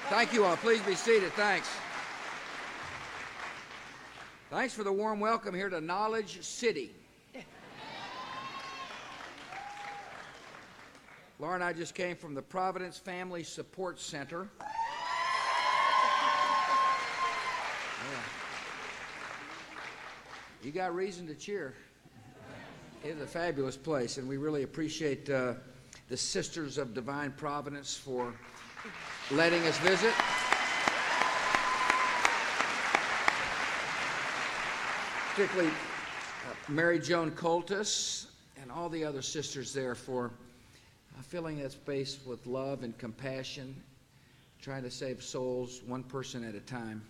Thank you all. Please be seated. Thanks. Thanks for the warm welcome here to Knowledge City. Laura and I just came from the Providence Family Support Center. Yeah. You got reason to cheer. It's a fabulous place, and we really appreciate the Sisters of Divine Providence for letting us visit. Particularly Mary Joan Coltis and all the other sisters there for filling that space with love and compassion, trying to save souls one person at a time,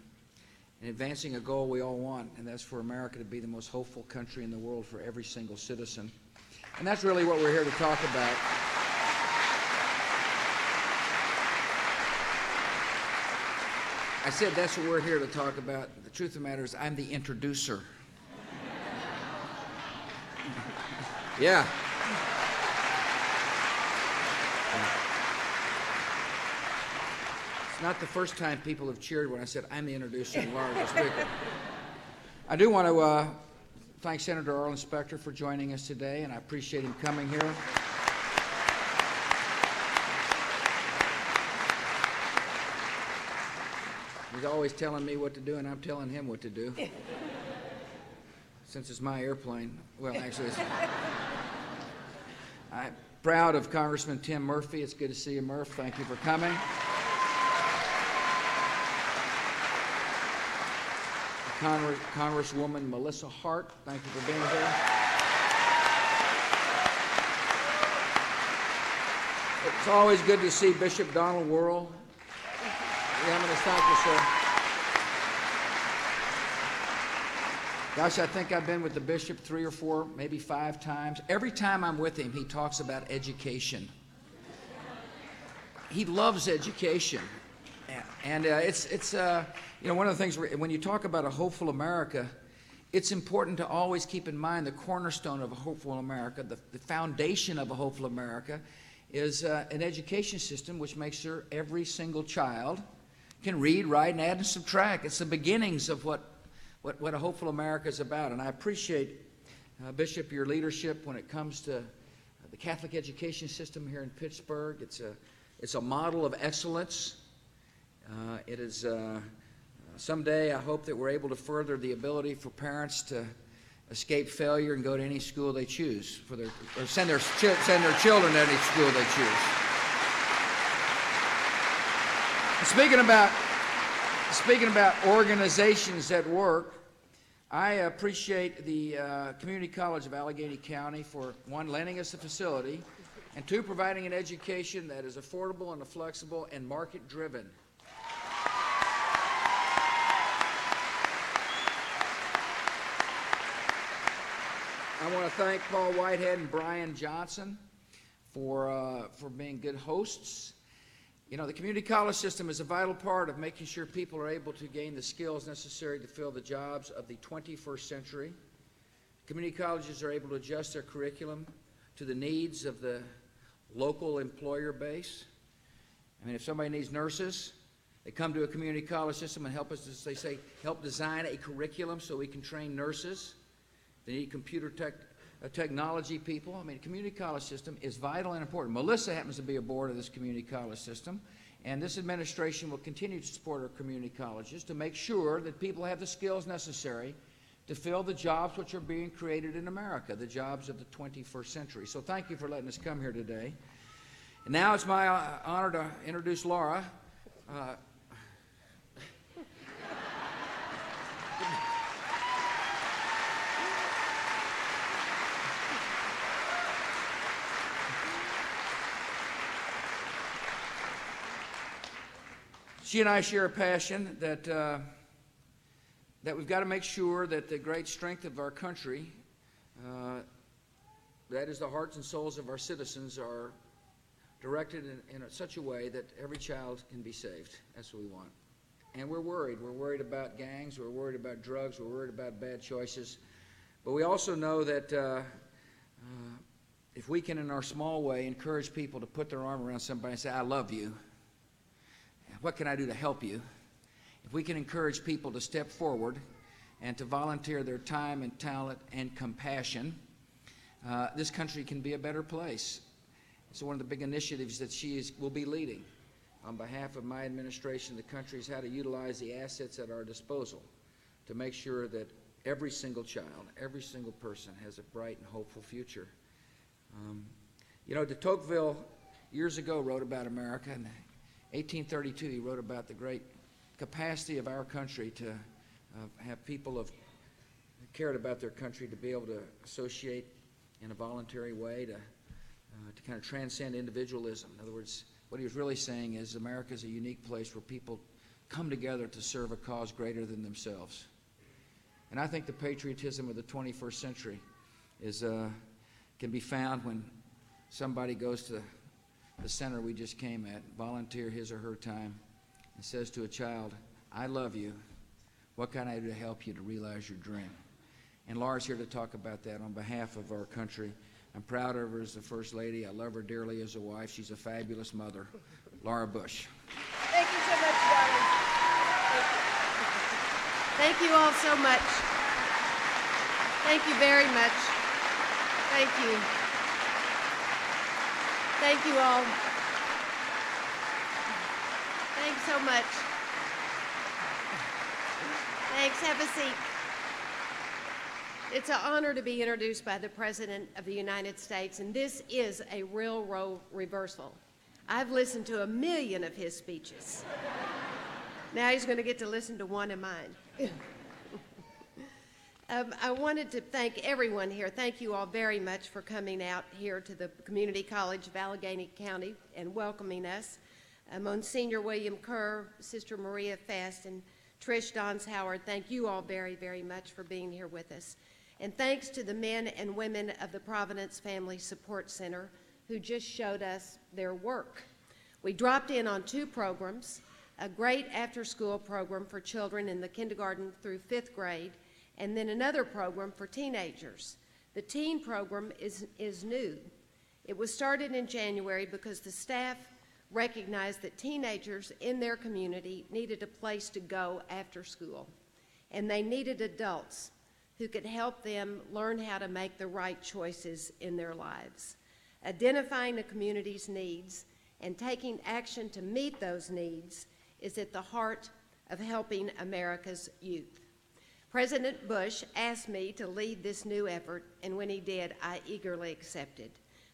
and advancing a goal we all want, and that's for America to be the most hopeful country in the world for every single citizen. And that's really what we're here to talk about. I said that's what we're here to talk about. The truth of the matter is I'm the introducer. Yeah. It's not the first time people have cheered when I said I'm the introducer and Laura the speaker. I do want to thank Senator Arlen Specter for joining us today, and I appreciate him coming here. He's always telling me what to do, and I'm telling him what to do. Since it's my airplane. Well, actually, I'm proud of Congressman Tim Murphy. It's good to see you, Murph. Thank you for coming. Congresswoman Melissa Hart, thank you for being here. It's always good to see Bishop Donald Worrell. Thank you, sir. Gosh, I think I've been with the bishop 3 or 4, maybe 5 times. Every time I'm with him, he talks about education. He loves education. And it's one of the things, when you talk about a hopeful America, it's important to always keep in mind the cornerstone of a hopeful America, the foundation of a hopeful America, is an education system which makes sure every single child can read, write, and add and subtract. It's the beginnings of what a hopeful America is about. And I appreciate, Bishop, your leadership when it comes to the Catholic education system here in Pittsburgh. It's a model of excellence. It is someday I hope that we're able to further the ability for parents to escape failure and go to any school they choose, or send their children to any school they choose. Speaking about organizations at work, I appreciate the Community College of Allegheny County for, 1, lending us a facility, and 2, providing an education that is affordable and flexible and market-driven. I want to thank Paul Whitehead and Brian Johnson for being good hosts. You know, the community college system is a vital part of making sure people are able to gain the skills necessary to fill the jobs of the 21st century. Community colleges are able to adjust their curriculum to the needs of the local employer base. I mean, if somebody needs nurses, they come to a community college system and help design a curriculum so we can train nurses. They need computer technology people. I mean, the community college system is vital and important. Melissa happens to be aboard of this community college system, and this administration will continue to support our community colleges to make sure that people have the skills necessary to fill the jobs which are being created in America, the jobs of the 21st century. So thank you for letting us come here today. And now it's my honor to introduce Laura. She and I share a passion that we've got to make sure that the great strength of our country, that is the hearts and souls of our citizens, are directed in such a way that every child can be saved. That's what we want. And we're worried. We're worried about gangs. We're worried about drugs. We're worried about bad choices. But we also know that if we can, in our small way, encourage people to put their arm around somebody and say, I love you, what can I do to help you? If we can encourage people to step forward and to volunteer their time and talent and compassion, this country can be a better place. So one of the big initiatives that will be leading on behalf of my administration, the country, is how to utilize the assets at our disposal to make sure that every single child, every single person has a bright and hopeful future. You know, de Tocqueville years ago wrote about America. In 1832, he wrote about the great capacity of our country to have people who cared about their country to be able to associate in a voluntary way, to kind of transcend individualism. In other words, what he was really saying is America is a unique place where people come together to serve a cause greater than themselves. And I think the patriotism of the 21st century can be found when somebody goes to the center we just came at, volunteer his or her time, and says to a child, I love you. What can I do to help you to realize your dream? And Laura's here to talk about that on behalf of our country. I'm proud of her as the First Lady. I love her dearly as a wife. She's a fabulous mother. Laura Bush. Thank you so much, darling. Thank you all so much. Thank you very much. Thank you. Thank you all. Thanks so much. Thanks. Have a seat. It's an honor to be introduced by the President of the United States, and this is a real role reversal. I've listened to 1 million of his speeches. Now he's going to get to listen to one of mine. I wanted to thank everyone here. Thank you all very much for coming out here to the Community College of Allegheny County and welcoming us. Monsignor William Kerr, Sister Maria Fast, and Trish Donshauer, thank you all very, very much for being here with us. And thanks to the men and women of the Providence Family Support Center who just showed us their work. We dropped in on 2 programs, a great after-school program for children in the kindergarten through 5th grade, and then another program for teenagers. The teen program is new. It was started in January because the staff recognized that teenagers in their community needed a place to go after school, and they needed adults who could help them learn how to make the right choices in their lives. Identifying the community's needs and taking action to meet those needs is at the heart of helping America's youth. President Bush asked me to lead this new effort, and when he did, I eagerly accepted.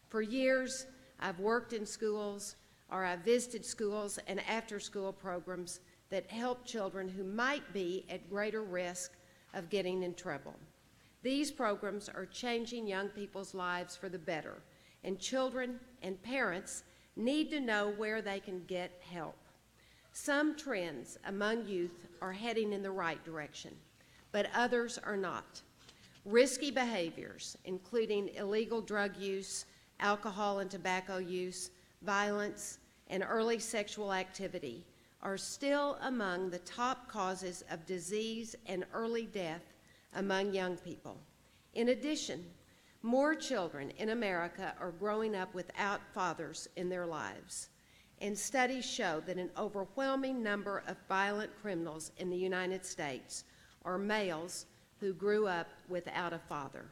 For years, I've worked in schools, or I've visited schools and after-school programs that help children who might be at greater risk of getting in trouble. These programs are changing young people's lives for the better, and children and parents need to know where they can get help. Some trends among youth are heading in the right direction, but others are not. Risky behaviors, including illegal drug use, alcohol and tobacco use, violence, and early sexual activity, are still among the top causes of disease and early death among young people. In addition, more children in America are growing up without fathers in their lives, and studies show that an overwhelming number of violent criminals in the United States are males who grew up without a father.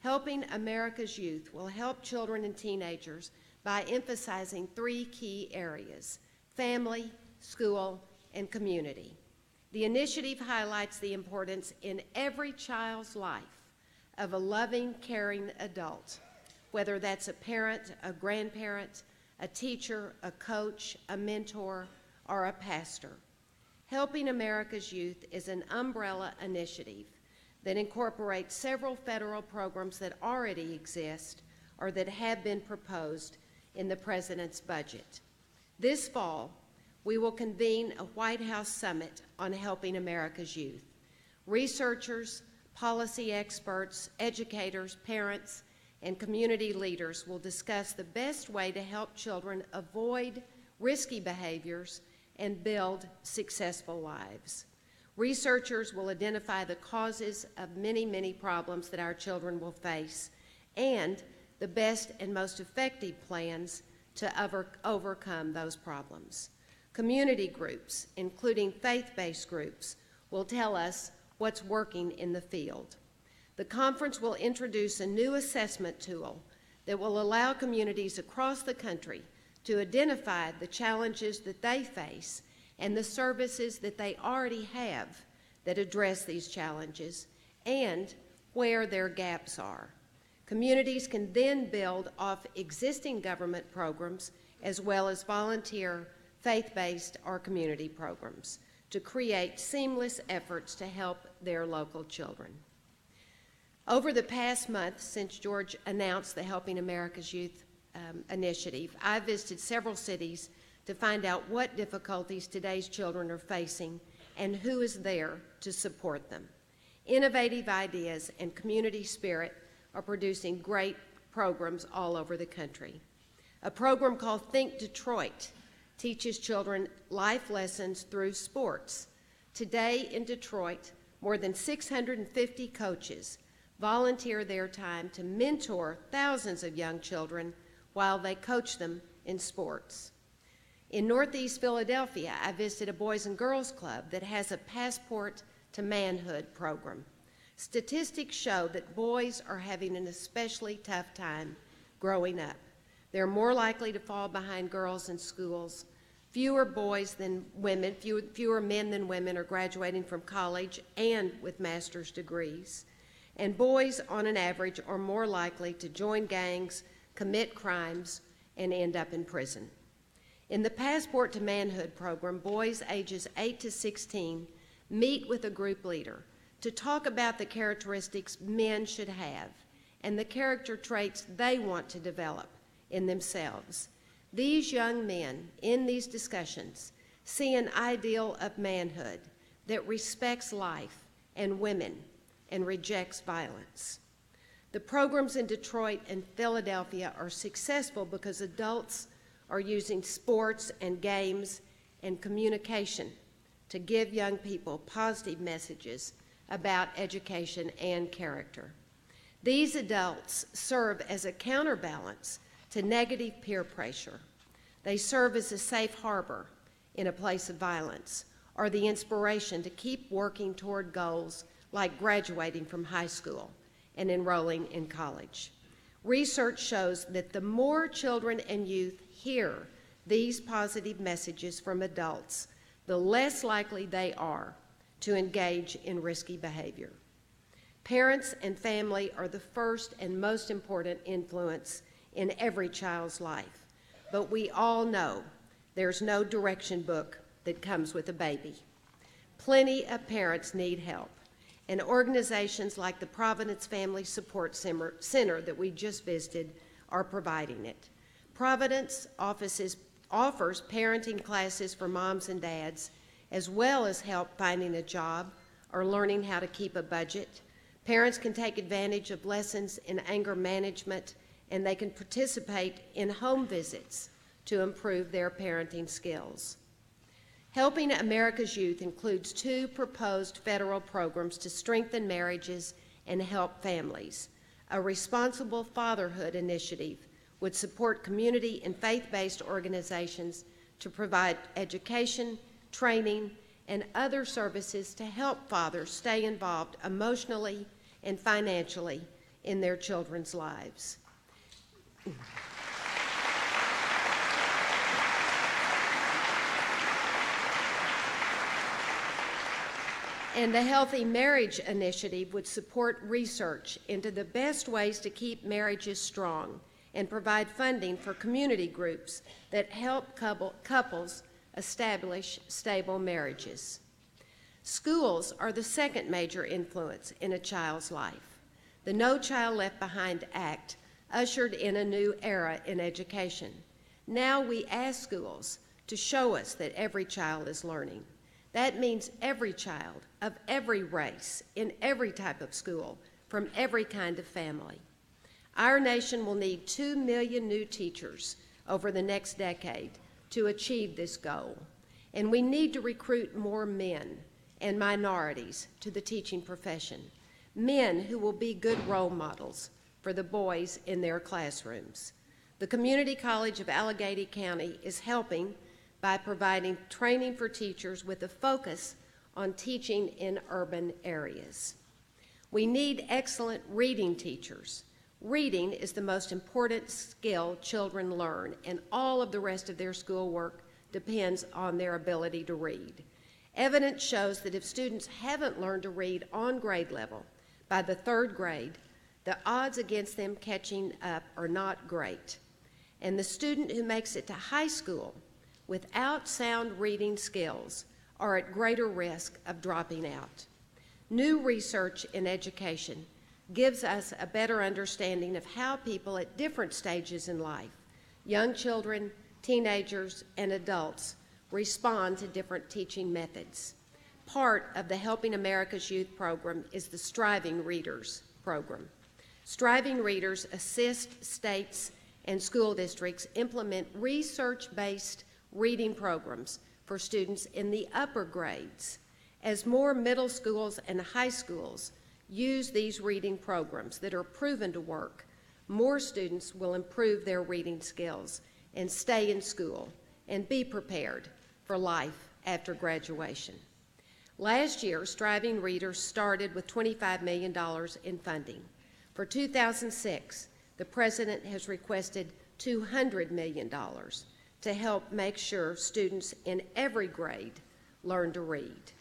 Helping America's youth will help children and teenagers by emphasizing 3 key areas: family, school, and community. The initiative highlights the importance in every child's life of a loving, caring adult, whether that's a parent, a grandparent, a teacher, a coach, a mentor, or a pastor. Helping America's Youth is an umbrella initiative that incorporates several federal programs that already exist or that have been proposed in the President's budget. This fall, we will convene a White House summit on helping America's youth. Researchers, policy experts, educators, parents, and community leaders will discuss the best way to help children avoid risky behaviors and build successful lives. Researchers will identify the causes of many, many problems that our children will face and the best and most effective plans to overcome those problems. Community groups, including faith-based groups, will tell us what's working in the field. The conference will introduce a new assessment tool that will allow communities across the country to identify the challenges that they face and the services that they already have that address these challenges and where their gaps are. Communities can then build off existing government programs as well as volunteer, faith-based, or community programs to create seamless efforts to help their local children. Over the past month, since George announced the Helping America's Youth initiative, I visited several cities to find out what difficulties today's children are facing and who is there to support them. Innovative ideas and community spirit are producing great programs all over the country. A program called Think Detroit teaches children life lessons through sports. Today in Detroit, more than 650 coaches volunteer their time to mentor thousands of young children while they coach them in sports. In Northeast Philadelphia, I visited a Boys and Girls Club that has a Passport to Manhood program. Statistics show that boys are having an especially tough time growing up. They're more likely to fall behind girls in schools. Fewer boys than women, fewer men than women are graduating from college and with master's degrees. And boys, on an average, are more likely to join gangs, commit crimes, and end up in prison. In the Passport to Manhood program, boys ages 8 to 16 meet with a group leader to talk about the characteristics men should have and the character traits they want to develop in themselves. These young men in these discussions see an ideal of manhood that respects life and women and rejects violence. The programs in Detroit and Philadelphia are successful because adults are using sports and games and communication to give young people positive messages about education and character. These adults serve as a counterbalance to negative peer pressure. They serve as a safe harbor in a place of violence, or the inspiration to keep working toward goals like graduating from high school and enrolling in college. Research shows that the more children and youth hear these positive messages from adults, the less likely they are to engage in risky behavior. Parents and family are the first and most important influence in every child's life, but we all know there's no direction book that comes with a baby. Plenty of parents need help, and organizations like the Providence Family Support Center that we just visited are providing it. Providence offers parenting classes for moms and dads, as well as help finding a job or learning how to keep a budget. Parents can take advantage of lessons in anger management, and they can participate in home visits to improve their parenting skills. Helping America's Youth includes 2 proposed federal programs to strengthen marriages and help families. A Responsible Fatherhood initiative would support community and faith-based organizations to provide education, training, and other services to help fathers stay involved emotionally and financially in their children's lives. And the Healthy Marriage Initiative would support research into the best ways to keep marriages strong and provide funding for community groups that help couples establish stable marriages. Schools are the second major influence in a child's life. The No Child Left Behind Act ushered in a new era in education. Now we ask schools to show us that every child is learning. That means every child of every race in every type of school from every kind of family. Our nation will need 2 million new teachers over the next decade to achieve this goal, and we need to recruit more men and minorities to the teaching profession, men who will be good role models for the boys in their classrooms. The Community College of Allegheny County is helping by providing training for teachers with a focus on teaching in urban areas. We need excellent reading teachers. Reading is the most important skill children learn, and all of the rest of their schoolwork depends on their ability to read. Evidence shows that if students haven't learned to read on grade level by the third grade, the odds against them catching up are not great. And the student who makes it to high school without sound reading skills are at greater risk of dropping out. New research in education gives us a better understanding of how people at different stages in life, young children, teenagers, and adults, respond to different teaching methods. Part of the Helping America's Youth program is the Striving Readers program. Striving Readers assist states and school districts implement research-based reading programs for students in the upper grades. As more middle schools and high schools use these reading programs that are proven to work, more students will improve their reading skills and stay in school and be prepared for life after graduation. Last year, Striving Readers started with $25 million in funding. For 2006, the President has requested $200 million to help make sure students in every grade learn to read.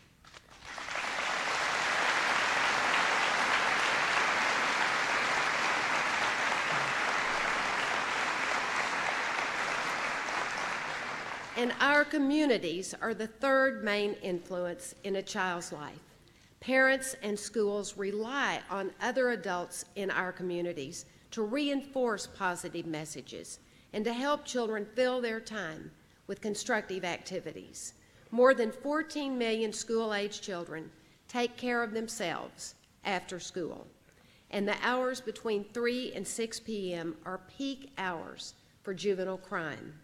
And our communities are the third main influence in a child's life. Parents and schools rely on other adults in our communities to reinforce positive messages and to help children fill their time with constructive activities. More than 14 million school-age children take care of themselves after school, and the hours between 3 and 6 p.m. are peak hours for juvenile crime.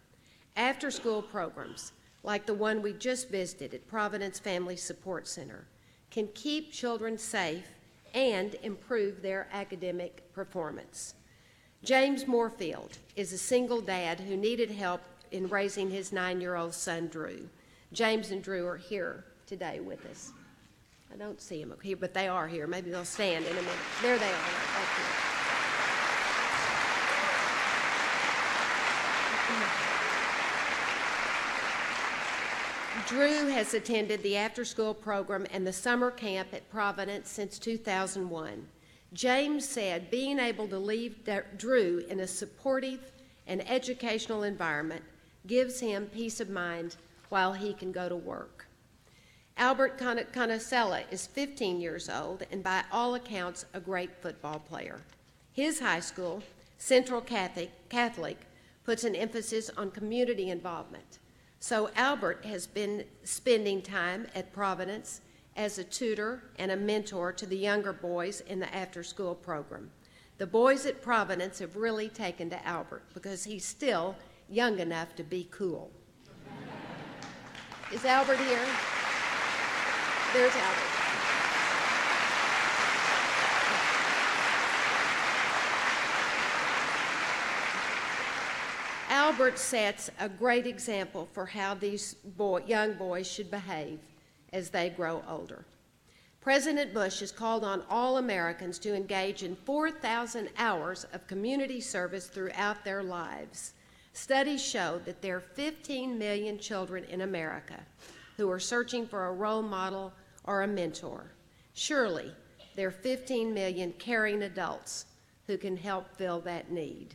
After-school programs, like the one we just visited at Providence Family Support Center, can keep children safe and improve their academic performance. James Moorfield is a single dad who needed help in raising his 9-year-old son, Drew. James and Drew are here today with us. I don't see them up here, but they are here. Maybe they'll stand in a minute. There they are, right back here. Drew has attended the after-school program and the summer camp at Providence since 2001. James said being able to leave Drew in a supportive and educational environment gives him peace of mind while he can go to work. Albert Conasella is 15 years old and by all accounts a great football player. His high school, Central Catholic, puts an emphasis on community involvement. So Albert has been spending time at Providence as a tutor and a mentor to the younger boys in the after-school program. The boys at Providence have really taken to Albert because he's still young enough to be cool. Is Albert here? There's Albert. Albert sets a great example for how these young boys should behave as they grow older. President Bush has called on all Americans to engage in 4,000 hours of community service throughout their lives. Studies show that there are 15 million children in America who are searching for a role model or a mentor. Surely, there are 15 million caring adults who can help fill that need.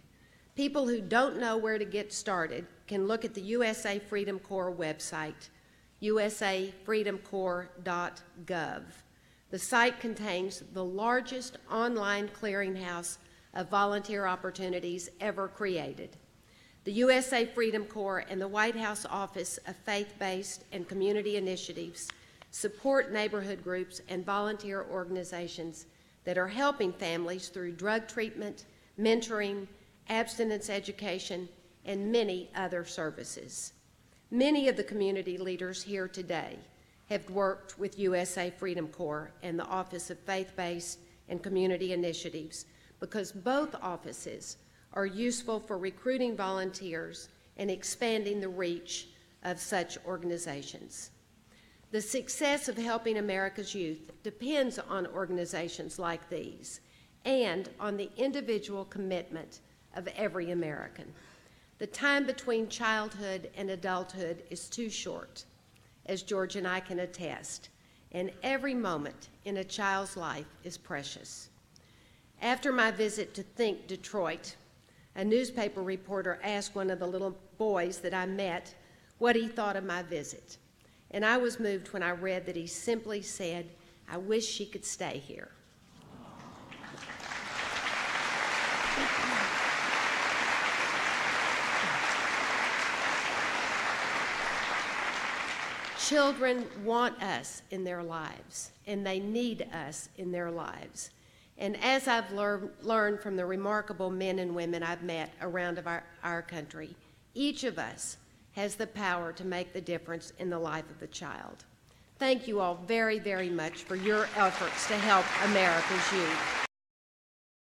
People who don't know where to get started can look at the USA Freedom Corps website, usafreedomcorps.gov. The site contains the largest online clearinghouse of volunteer opportunities ever created. The USA Freedom Corps and the White House Office of Faith-Based and Community Initiatives support neighborhood groups and volunteer organizations that are helping families through drug treatment, mentoring, abstinence education, and many other services. Many of the community leaders here today have worked with USA Freedom Corps and the Office of Faith-Based and Community Initiatives because both offices are useful for recruiting volunteers and expanding the reach of such organizations. The success of helping America's youth depends on organizations like these and on the individual commitment of every American. The time between childhood and adulthood is too short, as George and I can attest, and every moment in a child's life is precious. After my visit to Think Detroit, a newspaper reporter asked one of the little boys that I met what he thought of my visit. And I was moved when I read that he simply said, "I wish she could stay here." Children want us in their lives, and they need us in their lives. And as I've learned from the remarkable men and women I've met around our country, each of us has the power to make the difference in the life of a child. Thank you all very, very much for your efforts to help America's youth.